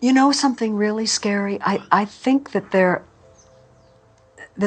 You know something really scary? I think that that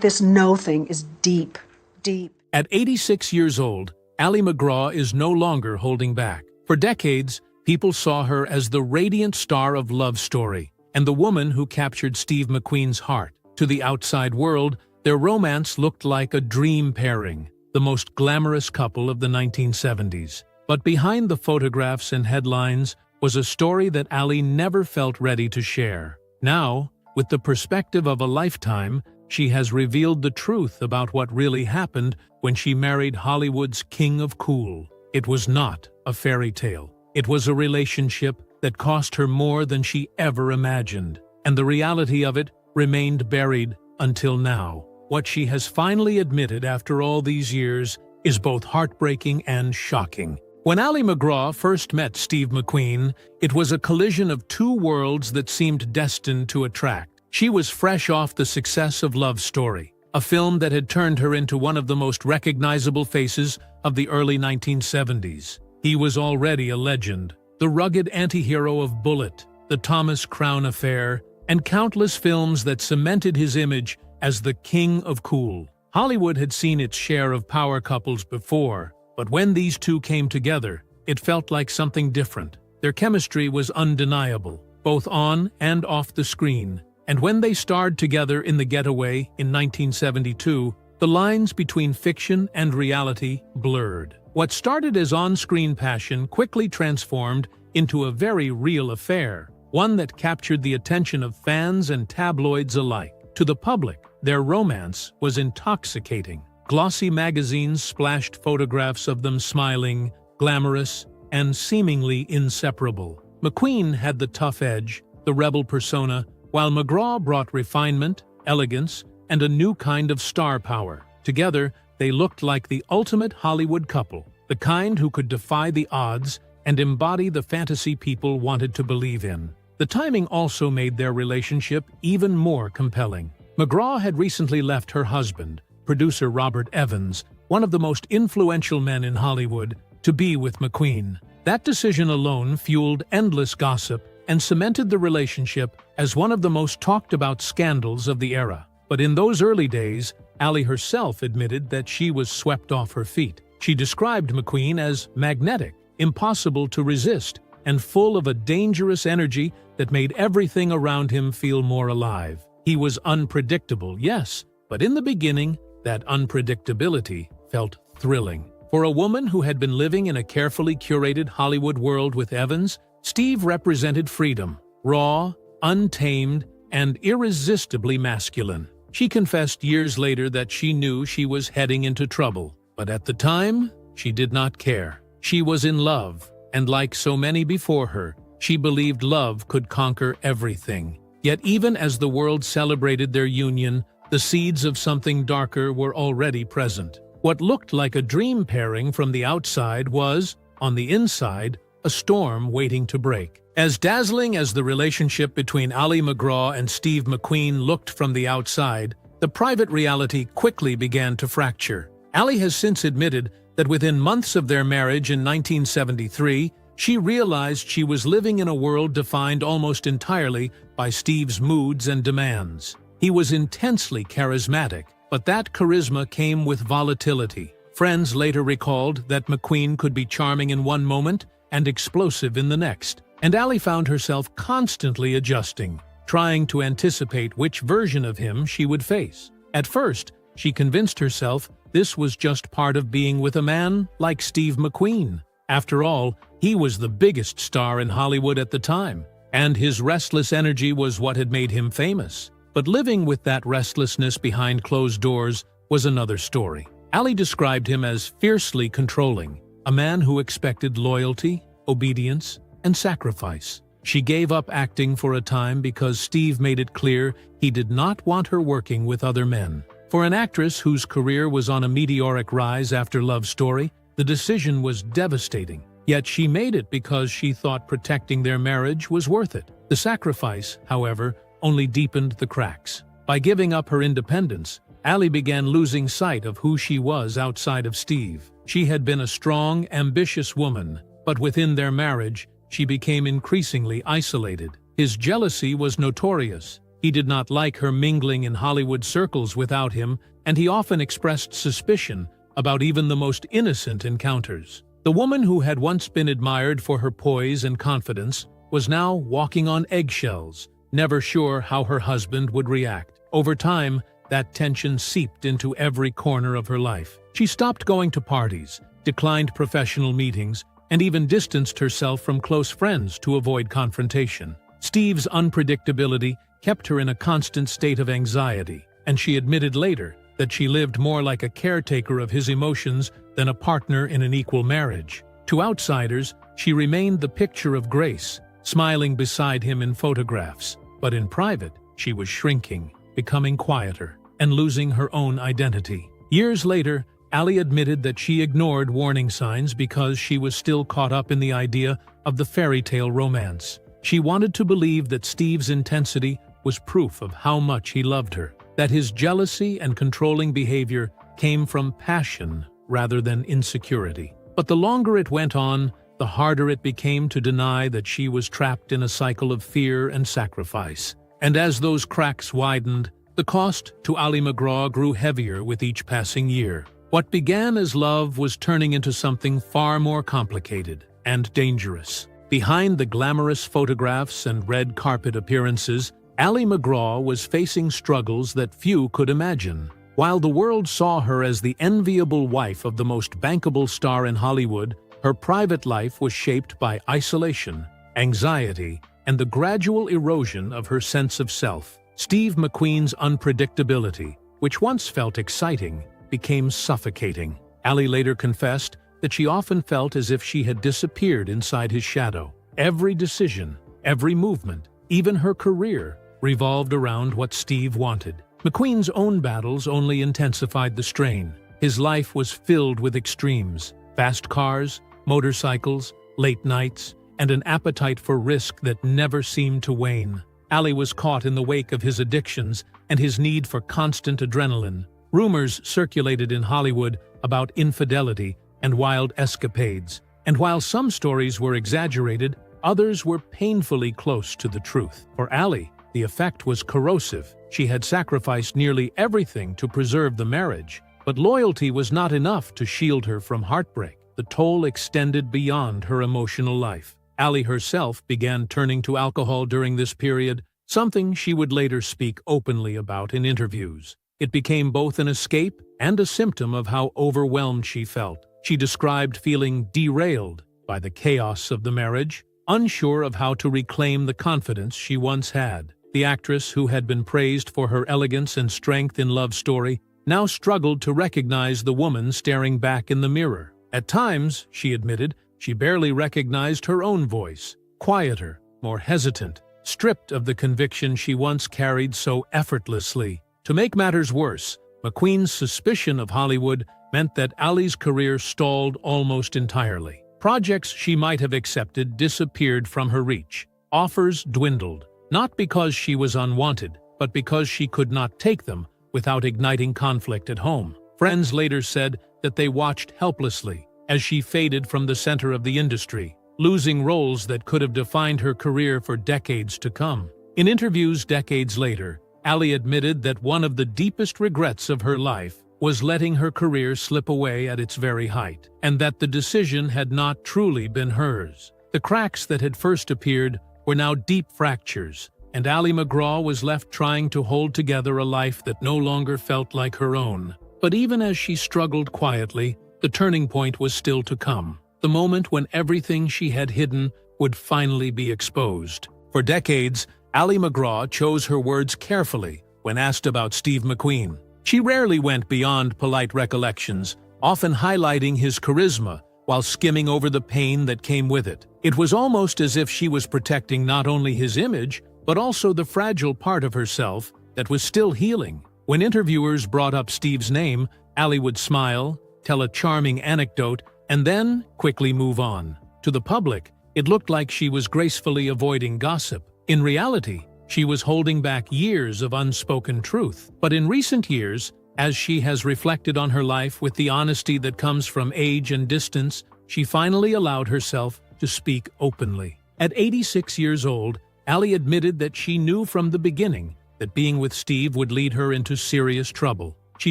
this no thing is deep, deep. At 86 years old, Ali MacGraw is no longer holding back. For decades, people saw her as the radiant star of Love Story and the woman who captured Steve McQueen's heart. To the outside world, their romance looked like a dream pairing, the most glamorous couple of the 1970s. But behind the photographs and headlines was a story that Ali never felt ready to share. Now, with the perspective of a lifetime, she has revealed the truth about what really happened when she married Hollywood's King of Cool. It was not a fairy tale. It was a relationship that cost her more than she ever imagined, and the reality of it remained buried until now. What she has finally admitted after all these years is both heartbreaking and shocking. When Ali MacGraw first met Steve McQueen, it was a collision of two worlds that seemed destined to attract. She was fresh off the success of Love Story, a film that had turned her into one of the most recognizable faces of the early 1970s. He was already a legend, the rugged anti-hero of Bullitt, the Thomas Crown Affair, and countless films that cemented his image as the King of Cool. Hollywood had seen its share of power couples before, but when these two came together, it felt like something different. Their chemistry was undeniable, both on and off the screen. And when they starred together in The Getaway in 1972, the lines between fiction and reality blurred. What started as on-screen passion quickly transformed into a very real affair, one that captured the attention of fans and tabloids alike. To the public, their romance was intoxicating. Glossy magazines splashed photographs of them smiling, glamorous, and seemingly inseparable. McQueen had the tough edge, the rebel persona, while MacGraw brought refinement, elegance, and a new kind of star power. Together, they looked like the ultimate Hollywood couple, the kind who could defy the odds and embody the fantasy people wanted to believe in. The timing also made their relationship even more compelling. MacGraw had recently left her husband, producer Robert Evans, one of the most influential men in Hollywood, to be with McQueen. That decision alone fueled endless gossip and cemented the relationship as one of the most talked-about scandals of the era. But in those early days, Ali herself admitted that she was swept off her feet. She described McQueen as magnetic, impossible to resist, and full of a dangerous energy that made everything around him feel more alive. He was unpredictable, yes, but in the beginning, that unpredictability felt thrilling. For a woman who had been living in a carefully curated Hollywood world with Evans, Steve represented freedom, raw, untamed, and irresistibly masculine. She confessed years later that she knew she was heading into trouble, but at the time, she did not care. She was in love, and like so many before her, she believed love could conquer everything. Yet even as the world celebrated their union, the seeds of something darker were already present. What looked like a dream pairing from the outside was, on the inside, a storm waiting to break. As dazzling as the relationship between Ali MacGraw and Steve McQueen looked from the outside, the private reality quickly began to fracture. Ali has since admitted that within months of their marriage in 1973, she realized she was living in a world defined almost entirely by Steve's moods and demands. He was intensely charismatic, but that charisma came with volatility. Friends later recalled that McQueen could be charming in one moment and explosive in the next, and Ali found herself constantly adjusting, trying to anticipate which version of him she would face. At first, she convinced herself this was just part of being with a man like Steve McQueen. After all, he was the biggest star in Hollywood at the time, and his restless energy was what had made him famous. But living with that restlessness behind closed doors was another story. Ali described him as fiercely controlling, a man who expected loyalty, obedience, and sacrifice. She gave up acting for a time because Steve made it clear he did not want her working with other men. For an actress whose career was on a meteoric rise after Love Story, the decision was devastating. Yet she made it because she thought protecting their marriage was worth it. The sacrifice, however, only deepened the cracks. By giving up her independence, Ali began losing sight of who she was outside of Steve. She had been a strong, ambitious woman, but within their marriage, she became increasingly isolated. His jealousy was notorious. He did not like her mingling in Hollywood circles without him, and he often expressed suspicion about even the most innocent encounters. The woman who had once been admired for her poise and confidence was now walking on eggshells, never sure how her husband would react. Over time, that tension seeped into every corner of her life. She stopped going to parties, declined professional meetings, and even distanced herself from close friends to avoid confrontation. Steve's unpredictability kept her in a constant state of anxiety, and she admitted later that she lived more like a caretaker of his emotions than a partner in an equal marriage. To outsiders, she remained the picture of grace, smiling beside him in photographs, but in private, she was shrinking, becoming quieter, and losing her own identity. Years later, Ali admitted that she ignored warning signs because she was still caught up in the idea of the fairy tale romance. She wanted to believe that Steve's intensity was proof of how much he loved her, that his jealousy and controlling behavior came from passion rather than insecurity. But the longer it went on, the harder it became to deny that she was trapped in a cycle of fear and sacrifice. And as those cracks widened, the cost to Ali MacGraw grew heavier with each passing year. What began as love was turning into something far more complicated and dangerous. Behind the glamorous photographs and red carpet appearances, Ali MacGraw was facing struggles that few could imagine. While the world saw her as the enviable wife of the most bankable star in Hollywood, her private life was shaped by isolation, anxiety, and the gradual erosion of her sense of self. Steve McQueen's unpredictability, which once felt exciting, became suffocating. Ali later confessed that she often felt as if she had disappeared inside his shadow. Every decision, every movement, even her career, revolved around what Steve wanted. McQueen's own battles only intensified the strain. His life was filled with extremes: fast cars, motorcycles, late nights, and an appetite for risk that never seemed to wane. Ali was caught in the wake of his addictions and his need for constant adrenaline. Rumors circulated in Hollywood about infidelity and wild escapades, and while some stories were exaggerated, others were painfully close to the truth. For Ali, the effect was corrosive. She had sacrificed nearly everything to preserve the marriage, but loyalty was not enough to shield her from heartbreak. The toll extended beyond her emotional life. Ali herself began turning to alcohol during this period, something she would later speak openly about in interviews. It became both an escape and a symptom of how overwhelmed she felt. She described feeling derailed by the chaos of the marriage, unsure of how to reclaim the confidence she once had. The actress, who had been praised for her elegance and strength in Love Story, now struggled to recognize the woman staring back in the mirror. At times, she admitted, she barely recognized her own voice, quieter, more hesitant, stripped of the conviction she once carried so effortlessly. To make matters worse, McQueen's suspicion of Hollywood meant that Ali's career stalled almost entirely. Projects she might have accepted disappeared from her reach. Offers dwindled, not because she was unwanted, but because she could not take them without igniting conflict at home. Friends later said that they watched helplessly as she faded from the center of the industry, losing roles that could have defined her career for decades to come. In interviews decades later, Ali admitted that one of the deepest regrets of her life was letting her career slip away at its very height, and that the decision had not truly been hers. The cracks that had first appeared were now deep fractures, and Ali MacGraw was left trying to hold together a life that no longer felt like her own. But even as she struggled quietly, the turning point was still to come. The moment when everything she had hidden would finally be exposed. For decades, Ali MacGraw chose her words carefully when asked about Steve McQueen. She rarely went beyond polite recollections, often highlighting his charisma while skimming over the pain that came with it. It was almost as if she was protecting not only his image, but also the fragile part of herself that was still healing. When interviewers brought up Steve's name, Ali would smile, tell a charming anecdote, and then quickly move on. To the public, it looked like she was gracefully avoiding gossip. In reality, she was holding back years of unspoken truth. But in recent years, as she has reflected on her life with the honesty that comes from age and distance, she finally allowed herself to speak openly. At 86 years old, Ali admitted that she knew from the beginning that being with Steve would lead her into serious trouble. She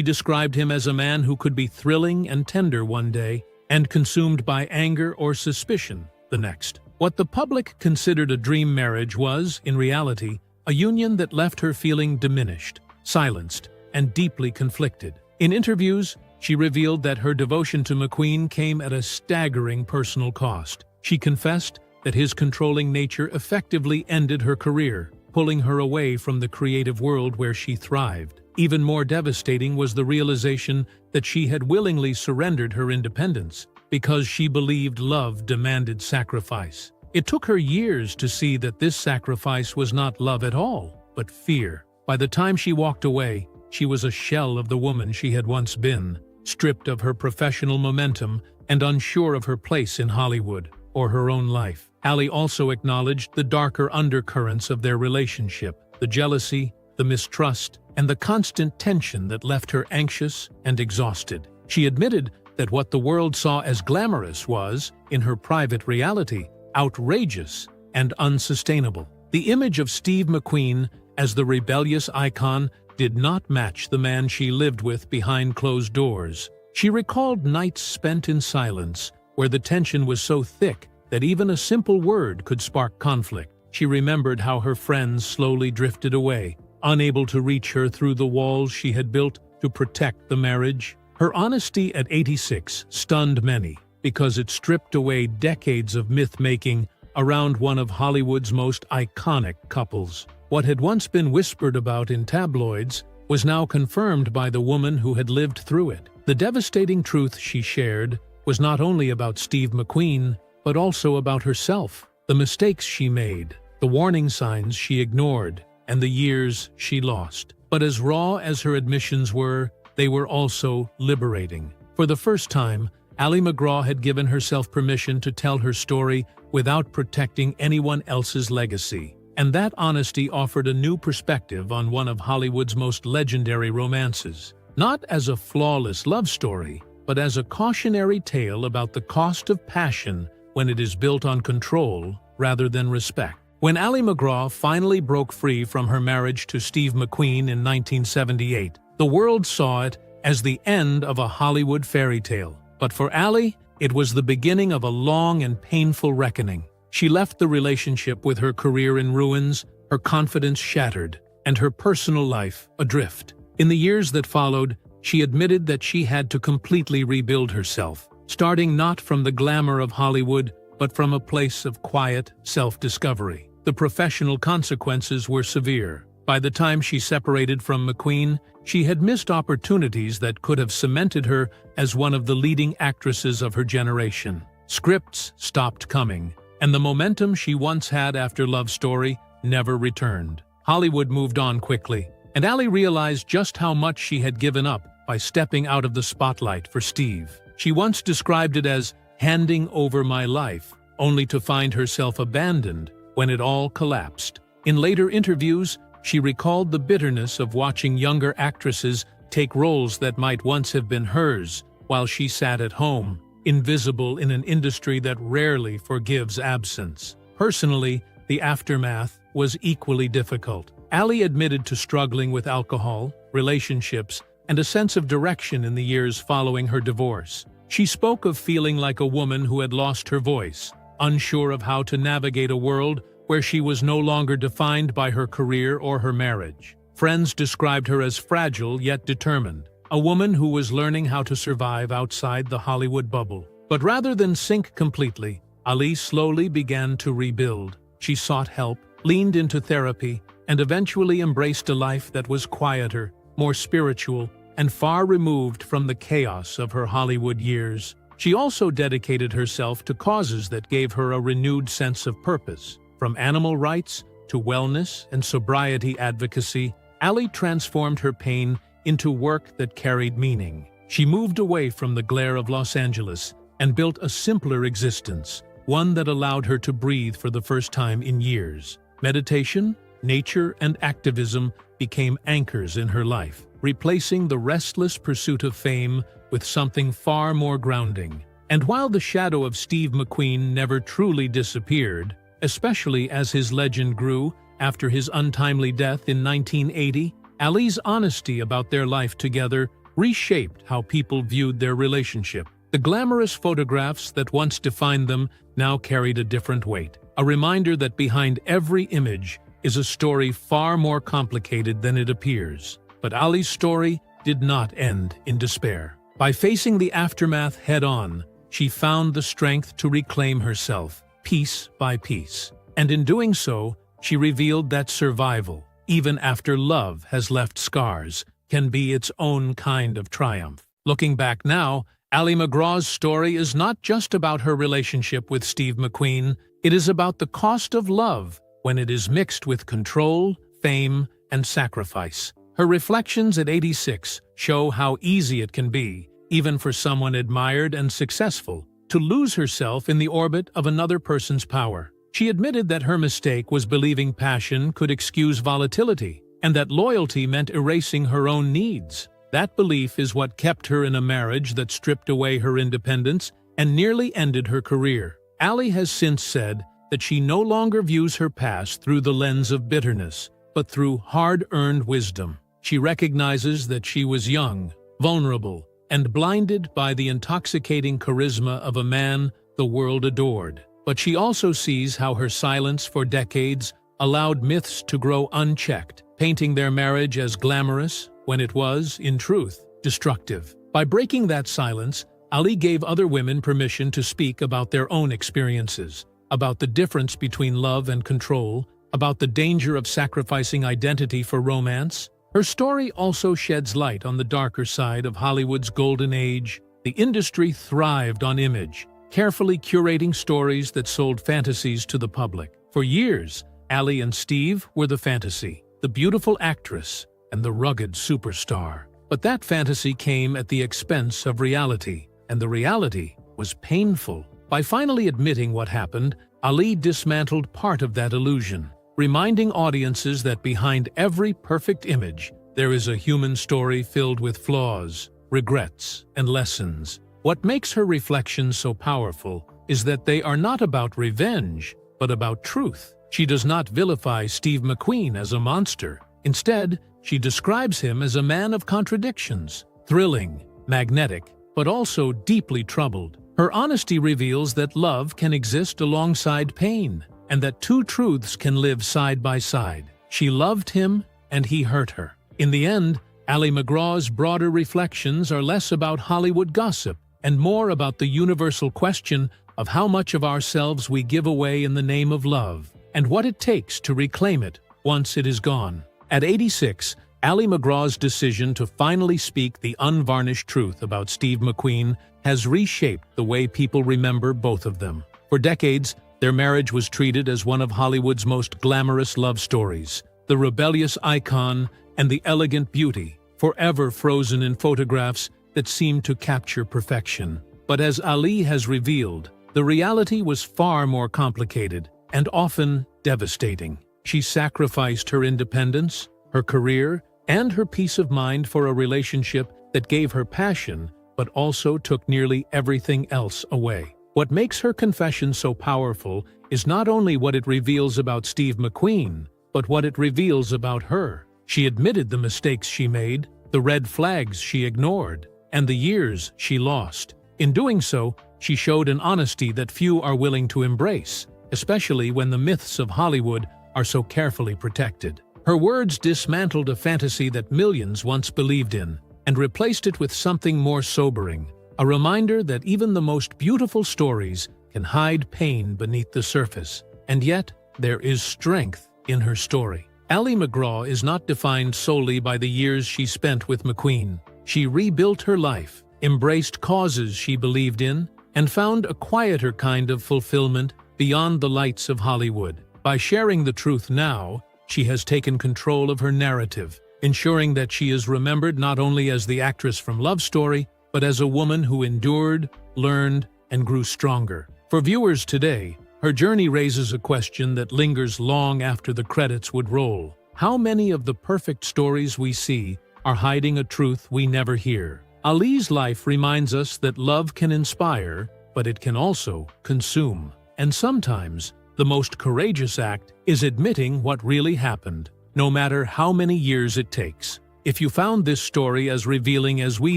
described him as a man who could be thrilling and tender one day and consumed by anger or suspicion the next. What the public considered a dream marriage was, in reality, a union that left her feeling diminished, silenced, and deeply conflicted. In interviews, she revealed that her devotion to McQueen came at a staggering personal cost. She confessed that his controlling nature effectively ended her career, pulling her away from the creative world where she thrived. Even more devastating was the realization that she had willingly surrendered her independence because she believed love demanded sacrifice. It took her years to see that this sacrifice was not love at all, but fear. By the time she walked away, she was a shell of the woman she had once been, stripped of her professional momentum and unsure of her place in Hollywood or her own life. Ali also acknowledged the darker undercurrents of their relationship, the jealousy, the mistrust, and the constant tension that left her anxious and exhausted. She admitted that what the world saw as glamorous was, in her private reality, outrageous and unsustainable. The image of Steve McQueen as the rebellious icon did not match the man she lived with behind closed doors. She recalled nights spent in silence, where the tension was so thick that even a simple word could spark conflict. She remembered how her friends slowly drifted away, unable to reach her through the walls she had built to protect the marriage. Her honesty at 86 stunned many, because it stripped away decades of myth-making around one of Hollywood's most iconic couples. What had once been whispered about in tabloids was now confirmed by the woman who had lived through it. The devastating truth she shared was not only about Steve McQueen, but also about herself, the mistakes she made, the warning signs she ignored, and the years she lost. But as raw as her admissions were, they were also liberating. For the first time, Ali MacGraw had given herself permission to tell her story without protecting anyone else's legacy. And that honesty offered a new perspective on one of Hollywood's most legendary romances. Not as a flawless love story, but as a cautionary tale about the cost of passion when it is built on control rather than respect. When Ali MacGraw finally broke free from her marriage to Steve McQueen in 1978, the world saw it as the end of a Hollywood fairy tale. But for Ali, it was the beginning of a long and painful reckoning. She left the relationship with her career in ruins, her confidence shattered, and her personal life adrift. In the years that followed, she admitted that she had to completely rebuild herself, starting not from the glamour of Hollywood, but from a place of quiet self-discovery. The professional consequences were severe. By the time she separated from McQueen, she had missed opportunities that could have cemented her as one of the leading actresses of her generation. Scripts stopped coming, and the momentum she once had after Love Story never returned. Hollywood moved on quickly, and Ali realized just how much she had given up by stepping out of the spotlight for Steve. She once described it as handing over my life, only to find herself abandoned when it all collapsed. In later interviews, she recalled the bitterness of watching younger actresses take roles that might once have been hers, while she sat at home, invisible in an industry that rarely forgives absence. Personally, the aftermath was equally difficult. Ali admitted to struggling with alcohol, relationships, and a sense of direction in the years following her divorce. She spoke of feeling like a woman who had lost her voice, unsure of how to navigate a world where she was no longer defined by her career or her marriage. Friends described her as fragile yet determined, a woman who was learning how to survive outside the Hollywood bubble. But rather than sink completely, Ali slowly began to rebuild. She sought help, leaned into therapy, and eventually embraced a life that was quieter, more spiritual, and far removed from the chaos of her Hollywood years. She also dedicated herself to causes that gave her a renewed sense of purpose. From animal rights to wellness and sobriety advocacy, Ali transformed her pain into work that carried meaning. She moved away from the glare of Los Angeles and built a simpler existence, one that allowed her to breathe for the first time in years. Meditation, nature, and activism became anchors in her life, replacing the restless pursuit of fame with something far more grounding. And while the shadow of Steve McQueen never truly disappeared, especially as his legend grew after his untimely death in 1980. Ali's honesty about their life together reshaped how people viewed their relationship. The glamorous photographs that once defined them now carried a different weight, a reminder that behind every image is a story far more complicated than it appears. But Ali's story did not end in despair. By facing the aftermath head-on, she found the strength to reclaim herself, piece by piece. And in doing so, she revealed that survival, even after love has left scars, can be its own kind of triumph. Looking back now, Ali MacGraw's story is not just about her relationship with Steve McQueen. It is about the cost of love when it is mixed with control, fame, and sacrifice. Her reflections at 86 show how easy it can be, even for someone admired and successful, to lose herself in the orbit of another person's power. She admitted that her mistake was believing passion could excuse volatility, and that loyalty meant erasing her own needs. That belief is what kept her in a marriage that stripped away her independence and nearly ended her career. Ali has since said that she no longer views her past through the lens of bitterness, but through hard-earned wisdom. She recognizes that she was young, vulnerable, and blinded by the intoxicating charisma of a man the world adored. But she also sees how her silence for decades allowed myths to grow unchecked, painting their marriage as glamorous when it was, in truth, destructive. By breaking that silence, Ali gave other women permission to speak about their own experiences, about the difference between love and control, about the danger of sacrificing identity for romance. Her story also sheds light on the darker side of Hollywood's golden age. The industry thrived on image, carefully curating stories that sold fantasies to the public. For years, Ali and Steve were the fantasy, the beautiful actress, and the rugged superstar. But that fantasy came at the expense of reality, and the reality was painful. By finally admitting what happened, Ali dismantled part of that illusion, reminding audiences that behind every perfect image, there is a human story filled with flaws, regrets, and lessons. What makes her reflections so powerful is that they are not about revenge, but about truth. She does not vilify Steve McQueen as a monster. Instead, she describes him as a man of contradictions, thrilling, magnetic, but also deeply troubled. Her honesty reveals that love can exist alongside pain, and that two truths can live side by side. She loved him, and he hurt her. In the end, Ali MacGraw's broader reflections are less about Hollywood gossip and more about the universal question of how much of ourselves we give away in the name of love, and what it takes to reclaim it once it is gone. At 86, Ali MacGraw's decision to finally speak the unvarnished truth about Steve McQueen has reshaped the way people remember both of them. For decades, their marriage was treated as one of Hollywood's most glamorous love stories, the rebellious icon and the elegant beauty, forever frozen in photographs that seemed to capture perfection. But as Ali has revealed, the reality was far more complicated and often devastating. She sacrificed her independence, her career, and her peace of mind for a relationship that gave her passion but also took nearly everything else away. What makes her confession so powerful is not only what it reveals about Steve McQueen, but what it reveals about her. She admitted the mistakes she made, the red flags she ignored, and the years she lost. In doing so, she showed an honesty that few are willing to embrace, especially when the myths of Hollywood are so carefully protected. Her words dismantled a fantasy that millions once believed in, and replaced it with something more sobering, a reminder that even the most beautiful stories can hide pain beneath the surface. And yet, there is strength in her story. Ali MacGraw is not defined solely by the years she spent with McQueen. She rebuilt her life, embraced causes she believed in, and found a quieter kind of fulfillment beyond the lights of Hollywood. By sharing the truth now, she has taken control of her narrative, ensuring that she is remembered not only as the actress from Love Story, but as a woman who endured, learned, and grew stronger. For viewers today, her journey raises a question that lingers long after the credits would roll. How many of the perfect stories we see are hiding a truth we never hear? Ali's life reminds us that love can inspire, but it can also consume. And sometimes, The most courageous act is admitting what really happened, no matter how many years it takes. If you found this story as revealing as we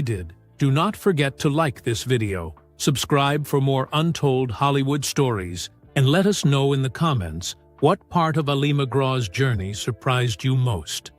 did, do not forget to like this video, subscribe for more untold Hollywood stories, and let us know in the comments what part of Ali MacGraw's journey surprised you most.